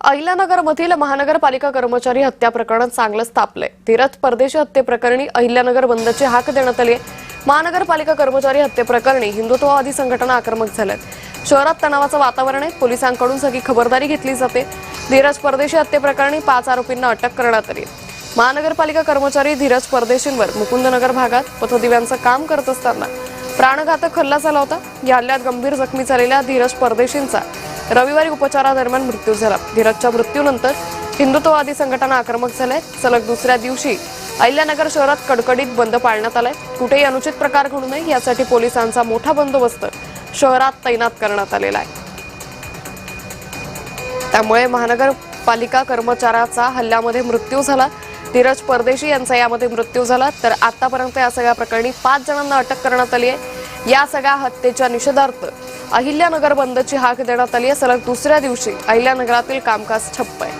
अहिल्यानगरमधील महानगरपालिका कर्मचारी हत्या प्रकरण चांगलंच तापलंय। धीरज परदेशी हत्येप्रकरणी अहिल्यानगर बंदची हाक देण्यात आली आहे। महानगरपालिका कर्मचारी हत्येप्रकरणी हिंदुत्ववादी संघटना आक्रमक झाल्यात। शहरात तणावाचं वातावरण आहे। पोलिसांकडून सगळी खबरदारी घेतली जाते। धीरज परदेशी हत्येप्रकरणी 5 आरोपींना अटक करण्यात आली। महानगरपालिका कर्मचारी धीरज परदेशींवर मुकुंदनगर भागात पथदिव्यांचं काम करत असताना प्राणघातक हल्ला झाला होता। या हल्ल्यात गंभीर जखमी झालेल्या धीरज परदेशींचा रविवारी उपचारादरम्यान मृत्यू झाला। धीरजच्या मृत्यूनंतर हिंदुत्ववादी संघटना आक्रमक झाल्या। सलग दुसऱ्या दिवशी अहिल्यानगर शहरात कडकडीत बंद पाळण्यात आलाय। कुठेही अनुचित प्रकार घडू नये यासाठी पोलिसांचा मोठा बंदोबस्त शहरात तैनात करण्यात आलेला आहे। त्यामुळे महानगरपालिका कर्मचाऱ्याचा हल्ल्यामध्ये मृत्यू झाला। धीरज परदेशी यांचा यामध्ये मृत्यू झाला। तर आतापर्यंत या सगळ्या प्रकरणी 5 जणांना अटक करण्यात आली आहे। या सगळ्या हत्येच्या निषेधार्थ अहिल्यानगर बंदची हाक देण्यात आली आहे। सलग दुसऱ्या दिवशी अहिल्यानगरातील कामकाज ठप्प आहे।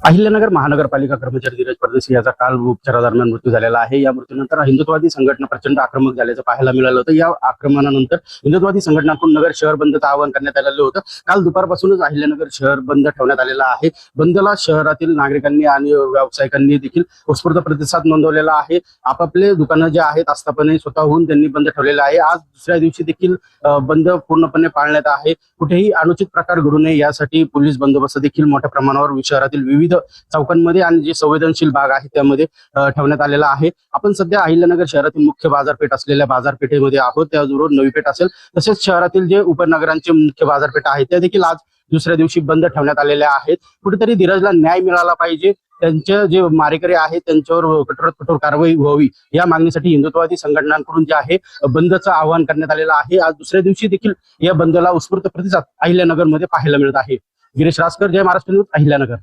अहिल्यानगर महानगरपालिका कर्मचारी धीरज परदेशी याचा काल उपचारादरम्यान मृत्यू झालेला आहे। या मृत्यूनंतर हिंदुत्ववादी संघटना प्रचंड आक्रमक झाल्याचं पाहायला मिळालं होतं। या आक्रमणानंतर हिंदुत्ववादी संघटनांकडून नगर शहर बंदचं आवाहन करण्यात आलेलं होतं। काल दुपारपासूनच अहिल्यानगर शहर बंद ठेवण्यात आलेला आहे। बंदला शहरातील नागरिकांनी आणि व्यावसायिकांनी देखील उत्स्फूर्त प्रतिसाद नोंदवलेला आहे। आपापले दुकानं जे आहेत आस्थापने स्वतःहून त्यांनी बंद ठेवलेले आहे। आज दुसऱ्या दिवशी देखील बंद पूर्णपणे पाळण्यात आहे। कुठेही अनुचित प्रकार घडू नये यासाठी पोलीस बंदोबस्त देखील मोठ्या प्रमाणावर शहरातील विविध चौकांमध्ये आणि जे संवेदनशील भाग आहे त्यामध्ये ठेवण्यात आलेला आहे। आपण सध्या अहिल्यानगर शहरातील मुख्य बाजारपेठ असलेल्या बाजारपेठेमध्ये आहोत। त्याचबरोबर नवी पेठ असेल तसेच शहरातील जे उपनगरांचे मुख्य बाजारपेठ आहेत त्या देखील आज दुसऱ्या दिवशी बंद ठेवण्यात आलेल्या आहेत। कुठेतरी धीरजला न्याय मिळाला पाहिजे, त्यांचे जे मारेकरी आहेत त्यांच्यावर कठोरात कठोर कारवाई व्हावी या मागणीसाठी हिंदुत्ववादी संघटनांकडून जे आहे बंदचं आवाहन करण्यात आलेलं आहे। आज दुसऱ्या दिवशी देखील या बंदला उत्स्फूर्त प्रतिसाद अहिल्यानगरमध्ये पाहायला मिळत आहे। गिरीश रासकर, जय महाराष्ट्र न्यूज, अहिल्यानगर।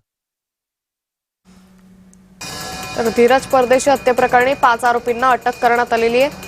तर धीरज परदेशी हत्येप्रकरणी 5 आरोपींना अटक करण्यात आलेली आहे।